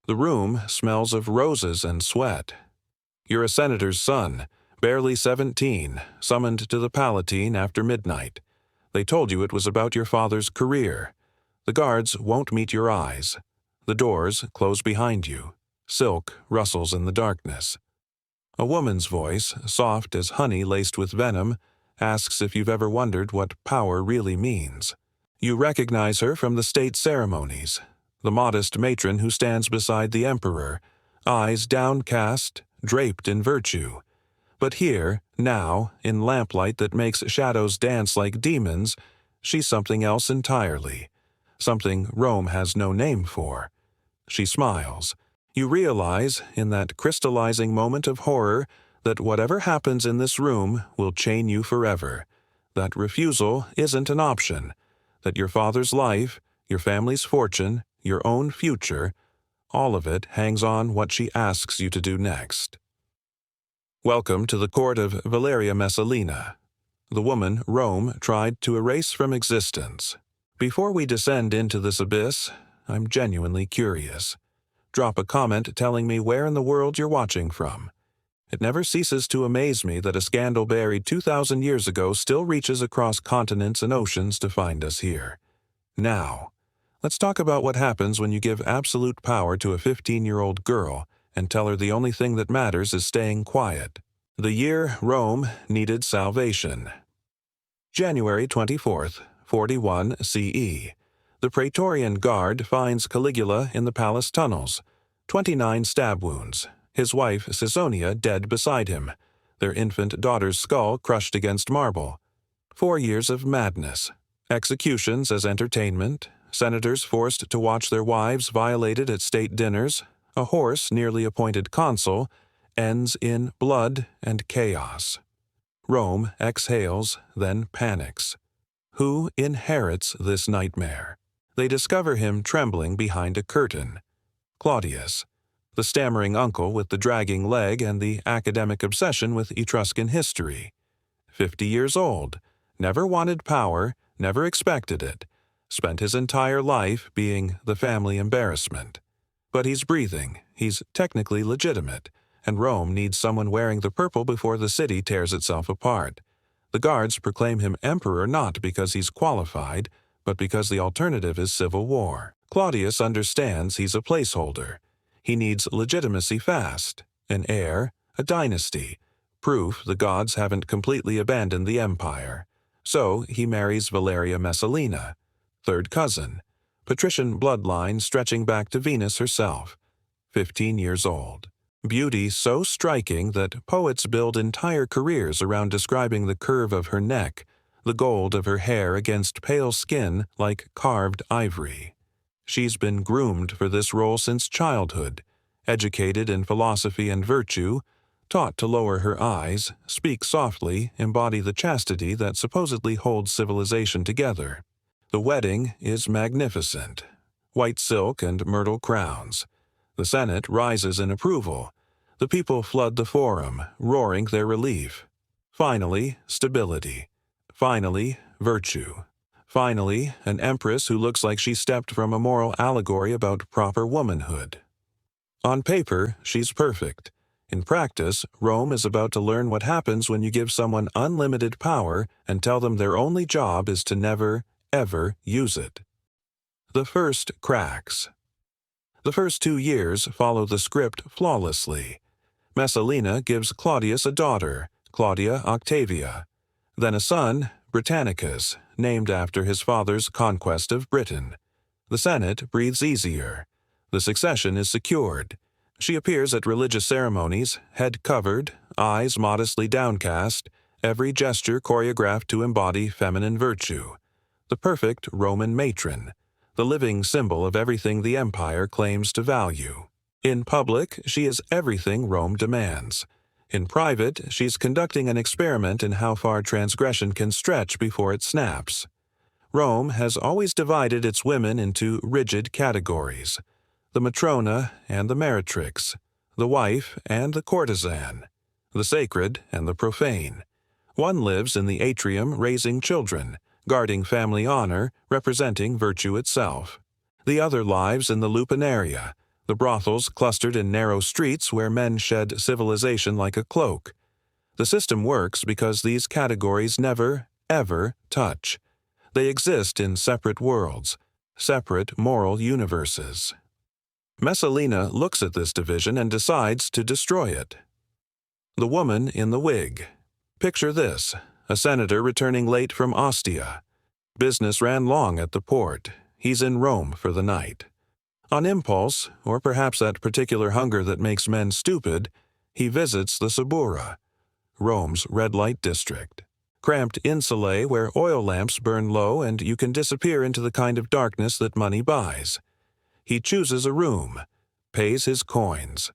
The room smells of roses and sweat. You're a senator's son, barely 17, summoned to the Palatine after midnight. They told you it was about your father's career. The guards won't meet your eyes. The doors close behind you. Silk rustles in the darkness. A woman's voice, soft as honey laced with venom, asks if you've ever wondered what power really means. You recognize her from the state ceremonies, the modest matron who stands beside the emperor, eyes downcast, draped in virtue. But here, now, in lamplight that makes shadows dance like demons, she's something else entirely, something Rome has no name for. She smiles. You realize, in that crystallizing moment of horror, that whatever happens in this room will chain you forever, that refusal isn't an option, that your father's life, your family's fortune, your own future, all of it hangs on what she asks you to do next. Welcome to the court of Valeria Messalina, the woman Rome tried to erase from existence. Before we descend into this abyss, I'm genuinely curious. Drop a comment telling me where in the world you're watching from. It never ceases to amaze me that a scandal buried 2,000 years ago still reaches across continents and oceans to find us here. Now, let's talk about what happens when you give absolute power to a 15-year-old girl and tell her the only thing that matters is staying quiet. The year Rome needed salvation. January 24th, 41 CE. The Praetorian Guard finds Caligula in the palace tunnels. 29 stab wounds. His wife, Caesonia, dead beside him. Their infant daughter's skull crushed against marble. 4 years of madness. Executions as entertainment. Senators forced to watch their wives violated at state dinners. A horse nearly appointed consul. Ends in blood and chaos. Rome exhales, then panics. Who inherits this nightmare? They discover him trembling behind a curtain. Claudius, the stammering uncle with the dragging leg and the academic obsession with Etruscan history. 50 years old, never wanted power, never expected it, spent his entire life being the family embarrassment. But he's breathing, he's technically legitimate, and Rome needs someone wearing the purple before the city tears itself apart. The guards proclaim him emperor not because he's qualified, but because the alternative is civil war. Claudius understands he's a placeholder. He needs legitimacy fast, an heir, a dynasty, proof the gods haven't completely abandoned the empire. So he marries Valeria Messalina, third cousin, patrician bloodline stretching back to Venus herself, 15 years old. Beauty so striking that poets build entire careers around describing the curve of her neck, the gold of her hair against pale skin like carved ivory. She's been groomed for this role since childhood, educated in philosophy and virtue, taught to lower her eyes, speak softly, embody the chastity that supposedly holds civilization together. The wedding is magnificent. White silk and myrtle crowns. The Senate rises in approval. The people flood the forum, roaring their relief. Finally, stability. Finally, virtue. Finally, an empress who looks like she stepped from a moral allegory about proper womanhood. On paper, she's perfect. In practice, Rome is about to learn what happens when you give someone unlimited power and tell them their only job is to never, ever use it. The first cracks. The first 2 years follow the script flawlessly. Messalina gives Claudius a daughter, Claudia Octavia, then a son, Britannicus, named after his father's conquest of Britain. The Senate breathes easier. The succession is secured. She appears at religious ceremonies, head covered, eyes modestly downcast, every gesture choreographed to embody feminine virtue. The perfect Roman matron, the living symbol of everything the empire claims to value. In public, she is everything Rome demands. In private, she's conducting an experiment in how far transgression can stretch before it snaps. Rome has always divided its women into rigid categories: the matrona and the meretrix, the wife and the courtesan, the sacred and the profane. One lives in the atrium raising children, guarding family honor, representing virtue itself. The other lives in the lupanaria, The brothels clustered in narrow streets where men shed civilization like a cloak. The system works because these categories never, ever touch. They exist in separate worlds, separate moral universes. Messalina looks at this division and decides to destroy it. The woman in the wig. Picture this, a senator returning late from Ostia. Business ran long at the port. He's in Rome for the night. On impulse, or perhaps that particular hunger that makes men stupid, he visits the Subura, Rome's red light district. Cramped insulae where oil lamps burn low and you can disappear into the kind of darkness that money buys. He chooses a room, pays his coins.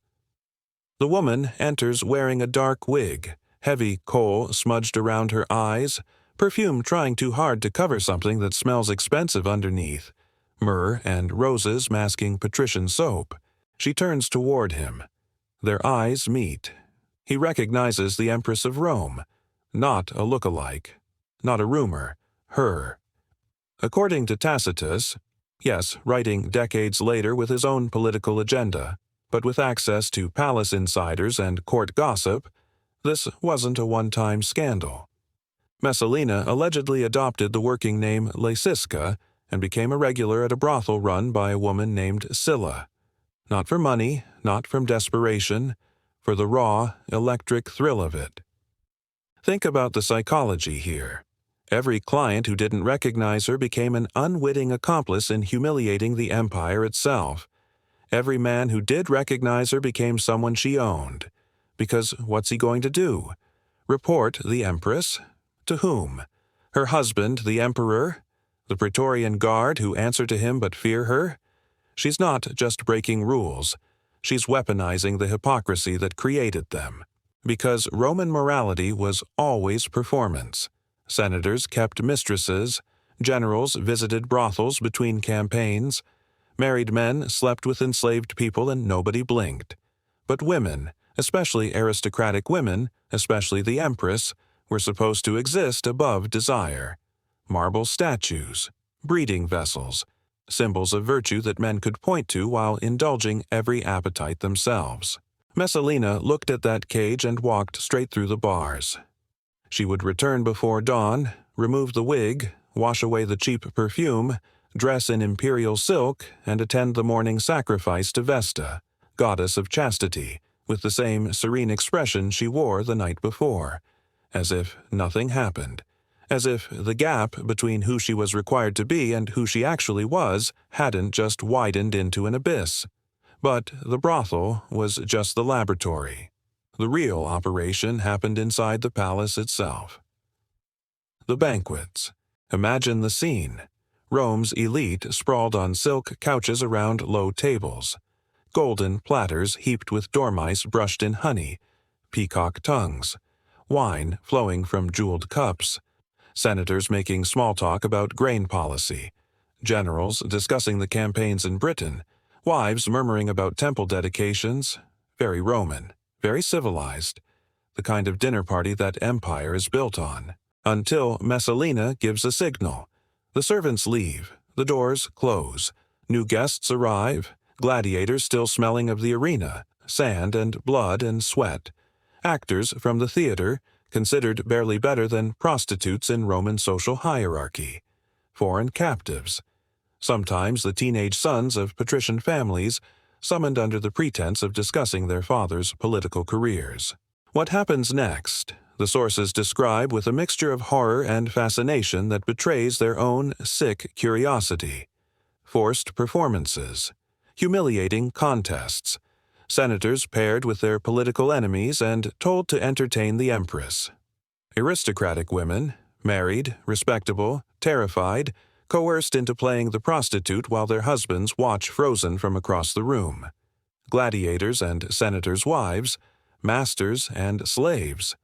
The woman enters wearing a dark wig, heavy kohl smudged around her eyes, perfume trying too hard to cover something that smells expensive underneath, myrrh and roses masking patrician soap. She turns toward him. Their eyes meet. He recognizes the Empress of Rome, not a look-alike, not a rumor, her. According to Tacitus, yes, writing decades later with his own political agenda, but with access to palace insiders and court gossip, this wasn't a one-time scandal. Messalina allegedly adopted the working name Lasiska and became a regular at a brothel run by a woman named Scylla. Not for money, not from desperation, for the raw, electric thrill of it. Think about the psychology here. Every client who didn't recognize her became an unwitting accomplice in humiliating the empire itself. Every man who did recognize her became someone she owned. Because what's he going to do? Report the Empress? To whom? Her husband, the Emperor? The Praetorian Guard who answer to him but fear her? She's not just breaking rules. She's weaponizing the hypocrisy that created them. Because Roman morality was always performance. Senators kept mistresses, generals visited brothels between campaigns, married men slept with enslaved people and nobody blinked. But women, especially aristocratic women, especially the Empress, were supposed to exist above desire. Marble statues, breeding vessels, symbols of virtue that men could point to while indulging every appetite themselves. Messalina looked at that cage and walked straight through the bars. She would return before dawn, remove the wig, wash away the cheap perfume, dress in imperial silk, and attend the morning sacrifice to Vesta, goddess of chastity, with the same serene expression she wore the night before, as if nothing happened, as if the gap between who she was required to be and who she actually was hadn't just widened into an abyss. But the brothel was just the laboratory. The real operation happened inside the palace itself. The banquets. Imagine the scene. Rome's elite sprawled on silk couches around low tables. Golden platters heaped with dormice brushed in honey. Peacock tongues. Wine flowing from jeweled cups. Senators making small talk about grain policy. Generals discussing the campaigns in Britain. Wives murmuring about temple dedications. Very Roman, very civilized. The kind of dinner party that empire is built on. Until Messalina gives a signal. The servants leave, the doors close. New guests arrive, gladiators still smelling of the arena, sand and blood and sweat. Actors from the theater, considered barely better than prostitutes in Roman social hierarchy. Foreign captives. Sometimes the teenage sons of patrician families, summoned under the pretense of discussing their fathers' political careers. What happens next? The sources describe with a mixture of horror and fascination that betrays their own sick curiosity. Forced performances. Humiliating contests. Senators paired with their political enemies and told to entertain the Empress. Aristocratic women, married, respectable, terrified, coerced into playing the prostitute while their husbands watch frozen from across the room. Gladiators and senators' wives, masters and slaves.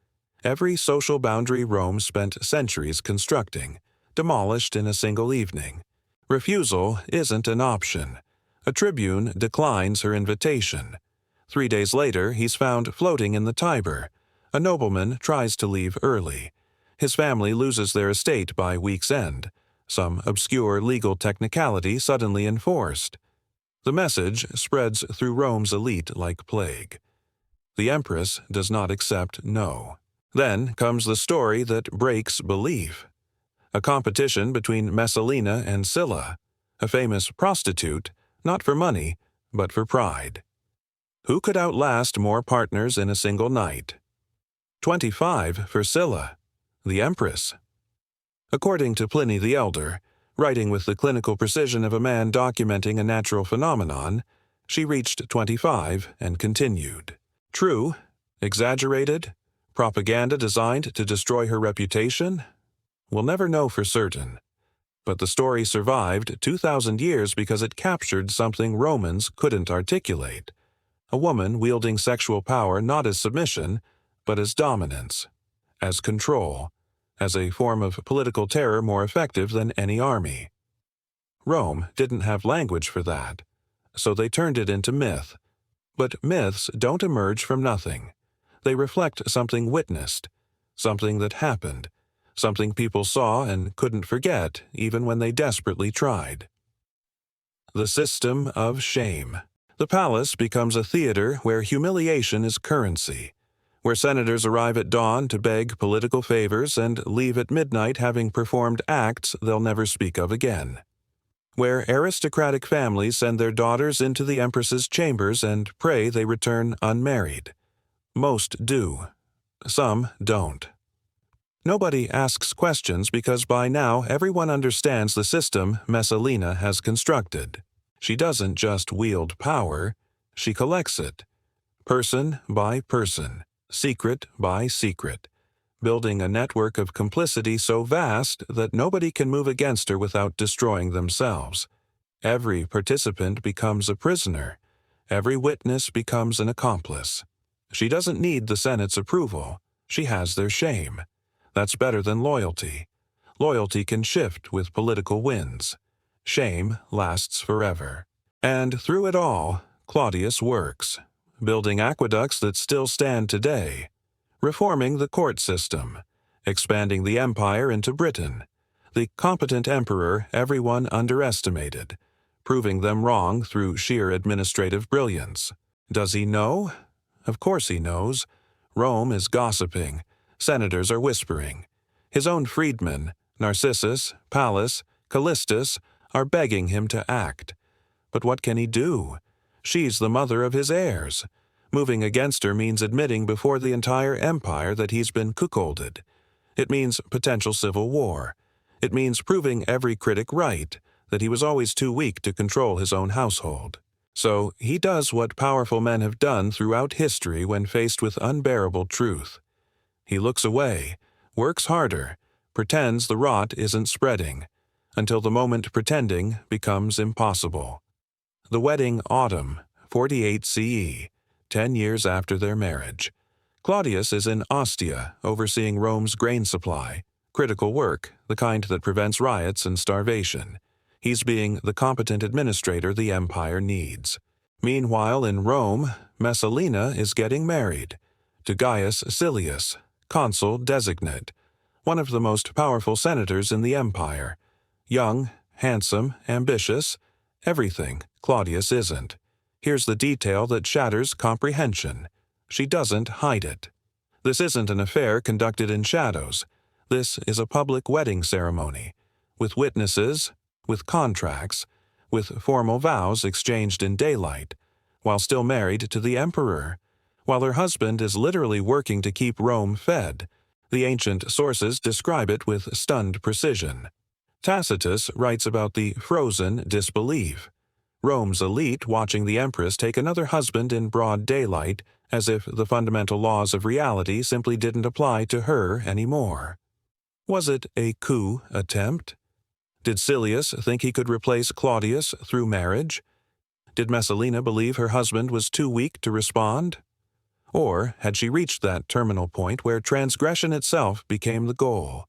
Every social boundary Rome spent centuries constructing, demolished in a single evening. Refusal isn't an option. A tribune declines her invitation. 3 days later, he's found floating in the Tiber. A nobleman tries to leave early. His family loses their estate by week's end. Some obscure legal technicality suddenly enforced. The message spreads through Rome's elite like plague. The Empress does not accept no. Then comes the story that breaks belief. A competition between Messalina and Sylla, a famous prostitute, not for money, but for pride. Who could outlast more partners in a single night? 25 for Sylla, the Empress. According to Pliny the Elder, writing with the clinical precision of a man documenting a natural phenomenon, she reached 25 and continued. True? Exaggerated? Propaganda designed to destroy her reputation? We'll never know for certain. But the story survived 2,000 years because it captured something Romans couldn't articulate. A woman wielding sexual power not as submission, but as dominance, as control, as a form of political terror more effective than any army. Rome didn't have language for that, so they turned it into myth. But myths don't emerge from nothing. They reflect something witnessed, something that happened, something people saw and couldn't forget even when they desperately tried. The system of shame. The palace becomes a theater where humiliation is currency, where senators arrive at dawn to beg political favors and leave at midnight having performed acts they'll never speak of again, where aristocratic families send their daughters into the empress's chambers and pray they return unmarried. Most do. Some don't. Nobody asks questions because by now everyone understands the system Messalina has constructed. She doesn't just wield power, she collects it, person by person, secret by secret, building a network of complicity so vast that nobody can move against her without destroying themselves. Every participant becomes a prisoner. Every witness becomes an accomplice. She doesn't need the Senate's approval. She has their shame. That's better than loyalty. Loyalty can shift with political winds. Shame lasts forever. And through it all, Claudius works, building aqueducts that still stand today, reforming the court system, expanding the empire into Britain, the competent emperor everyone underestimated, proving them wrong through sheer administrative brilliance. Does he know? Of course he knows. Rome is gossiping. Senators are whispering. His own freedmen, Narcissus, Pallas, Callistus, are begging him to act. But what can he do? She's the mother of his heirs. Moving against her means admitting before the entire empire that he's been cuckolded. It means potential civil war. It means proving every critic right, that he was always too weak to control his own household. So he does what powerful men have done throughout history when faced with unbearable truth. He looks away, works harder, pretends the rot isn't spreading, until the moment pretending becomes impossible. The wedding autumn, 48 CE, 10 years after their marriage. Claudius is in Ostia, overseeing Rome's grain supply, critical work, the kind that prevents riots and starvation. He's being the competent administrator the empire needs. Meanwhile, in Rome, Messalina is getting married to Gaius Silius, consul designate, one of the most powerful senators in the empire. Young, handsome, ambitious, everything Claudius isn't. Here's the detail that shatters comprehension. She doesn't hide it. This isn't an affair conducted in shadows. This is a public wedding ceremony, with witnesses, with contracts, with formal vows exchanged in daylight, while still married to the emperor, while her husband is literally working to keep Rome fed. The ancient sources describe it with stunned precision. Tacitus writes about the frozen disbelief. Rome's elite watching the empress take another husband in broad daylight, as if the fundamental laws of reality simply didn't apply to her anymore. Was it a coup attempt? Did Silius think he could replace Claudius through marriage? Did Messalina believe her husband was too weak to respond? Or had she reached that terminal point where transgression itself became the goal,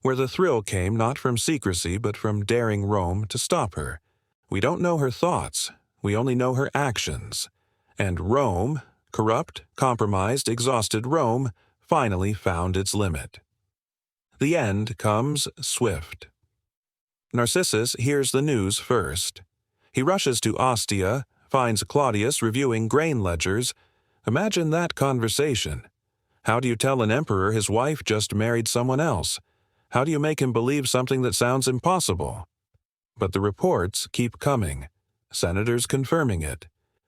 where the thrill came not from secrecy but from daring Rome to stop her? We don't know her thoughts, we only know her actions. And Rome, corrupt, compromised, exhausted Rome, finally found its limit. The end comes swift. Narcissus hears the news first. He rushes to Ostia, finds Claudius reviewing grain ledgers. Imagine that conversation. How do you tell an emperor his wife just married someone else? How do you make him believe something that sounds impossible? But the reports keep coming. Senators confirming it.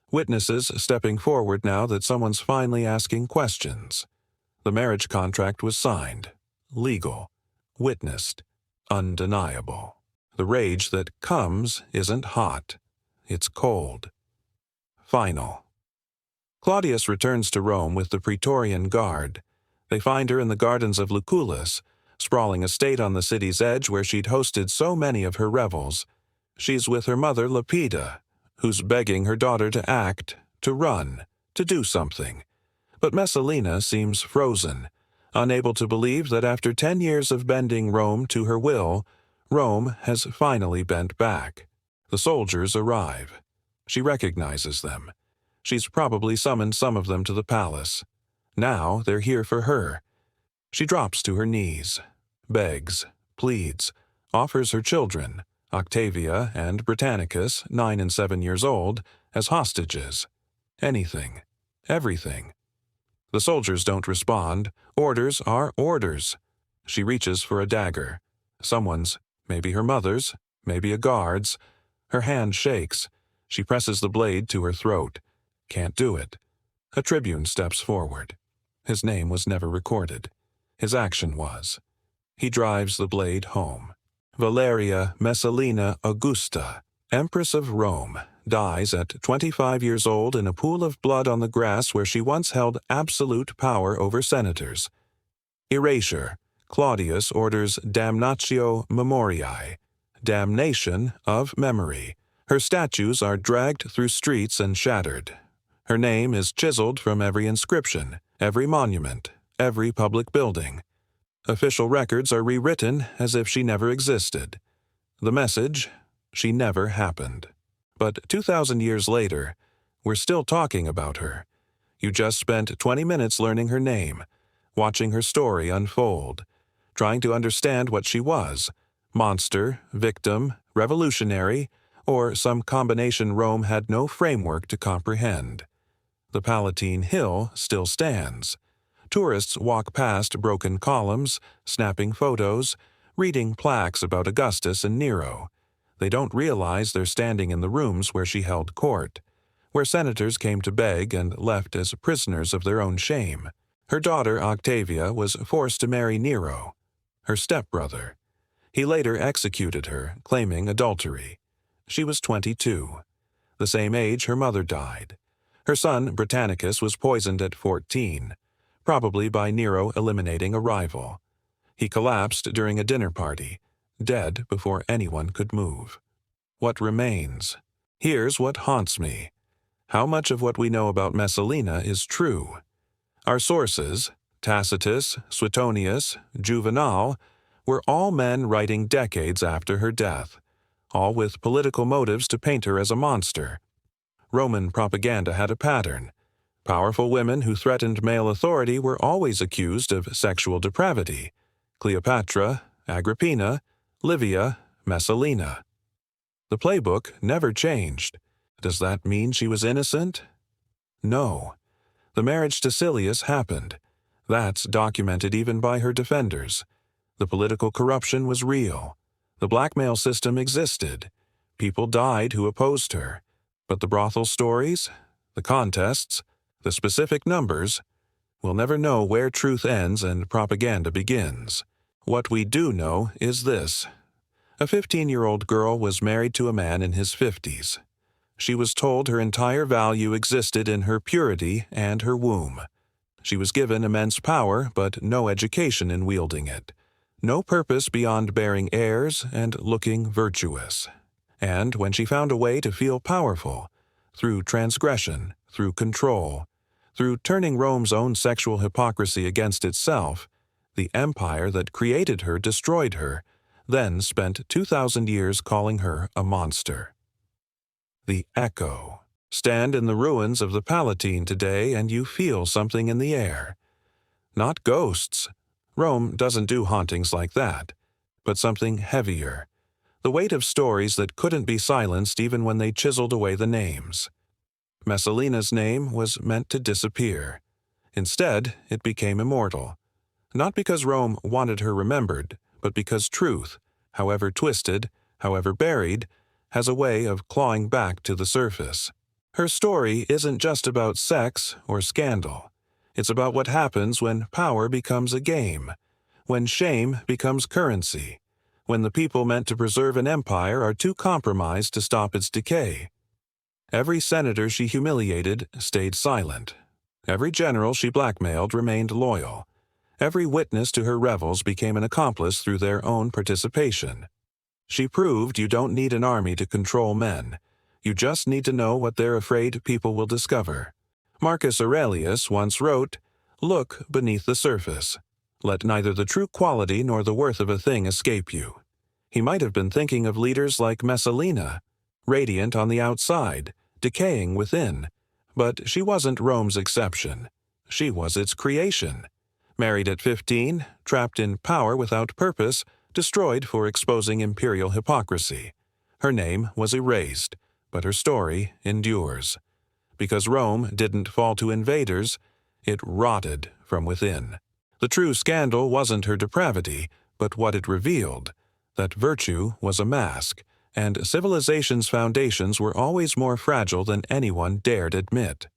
Witnesses stepping forward now that someone's finally asking questions. The marriage contract was signed. Legal. Witnessed. Undeniable. The rage that comes isn't hot. It's cold. Final. Claudius returns to Rome with the Praetorian Guard. They find her in the gardens of Lucullus, sprawling estate on the city's edge where she'd hosted so many of her revels. She's with her mother Lepida, who's begging her daughter to act, to run, to do something. But Messalina seems frozen, unable to believe that after 10 years of bending Rome to her will, Rome has finally bent back. The soldiers arrive. She recognizes them. She's probably summoned some of them to the palace. Now they're here for her. She drops to her knees, begs, pleads, offers her children, Octavia and Britannicus, 9 and 7 years old, as hostages. Anything. Everything. The soldiers don't respond. Orders are orders. She reaches for a dagger. Someone's, maybe her mother's, maybe a guard's. Her hand shakes. She presses the blade to her throat. Can't do it. A tribune steps forward. His name was never recorded. His action was. He drives the blade home. Valeria Messalina Augusta, Empress of Rome, dies at 25 years old in a pool of blood on the grass where she once held absolute power over senators. Erasure. Claudius orders damnatio memoriae, damnation of memory. Her statues are dragged through streets and shattered. Her name is chiseled from every inscription, every monument, every public building. Official records are rewritten as if she never existed. The message, she never happened. But 2,000 years later, we're still talking about her. You just spent 20 minutes learning her name, watching her story unfold, trying to understand what she was, monster, victim, revolutionary, or some combination Rome had no framework to comprehend. The Palatine Hill still stands. Tourists walk past broken columns, snapping photos, reading plaques about Augustus and Nero. They don't realize they're standing in the rooms where she held court, where senators came to beg and left as prisoners of their own shame. Her daughter Octavia was forced to marry Nero, her stepbrother. He later executed her, claiming adultery. She was 22. The same age her mother died. Her son Britannicus was poisoned at 14. Probably by Nero eliminating a rival. He collapsed during a dinner party, dead before anyone could move. What remains? Here's what haunts me. How much of what we know about Messalina is true? Our sources, Tacitus, Suetonius, Juvenal, were all men writing decades after her death, all with political motives to paint her as a monster. Roman propaganda had a pattern. Powerful women who threatened male authority were always accused of sexual depravity. Cleopatra, Agrippina, Livia, Messalina. The playbook never changed. Does that mean she was innocent? No. The marriage to Silius happened. That's documented even by her defenders. The political corruption was real. The blackmail system existed. People died who opposed her. But the brothel stories, the contests, the specific numbers, we'll never know where truth ends and propaganda begins. What we do know is this. A 15-year-old girl was married to a man in his 50s. She was told her entire value existed in her purity and her womb. She was given immense power, but no education in wielding it. No purpose beyond bearing heirs and looking virtuous. And when she found a way to feel powerful, through transgression, through control, through turning Rome's own sexual hypocrisy against itself, the empire that created her destroyed her, then spent 2,000 years calling her a monster. The echo. Stand in the ruins of the Palatine today and you feel something in the air. Not ghosts. Rome doesn't do hauntings like that, but something heavier. the weight of stories that couldn't be silenced even when they chiseled away the names. Messalina's name was meant to disappear. Instead, it became immortal. Not because Rome wanted her remembered, but because truth, however twisted, however buried, has a way of clawing back to the surface. Her story isn't just about sex or scandal. It's about what happens when power becomes a game, when shame becomes currency, when the people meant to preserve an empire are too compromised to stop its decay. Every senator she humiliated stayed silent. Every general she blackmailed remained loyal. Every witness to her revels became an accomplice through their own participation. She proved you don't need an army to control men. You just need to know what they're afraid people will discover. Marcus Aurelius once wrote, "Look beneath the surface. Let neither the true quality nor the worth of a thing escape you." He might have been thinking of leaders like Messalina, radiant on the outside, decaying within. But she wasn't Rome's exception. She was its creation. Married at 15, trapped in power without purpose, destroyed for exposing imperial hypocrisy. Her name was erased, but her story endures. Because Rome didn't fall to invaders, it rotted from within. The true scandal wasn't her depravity, but what it revealed, that virtue was a mask, and civilization's foundations were always more fragile than anyone dared admit.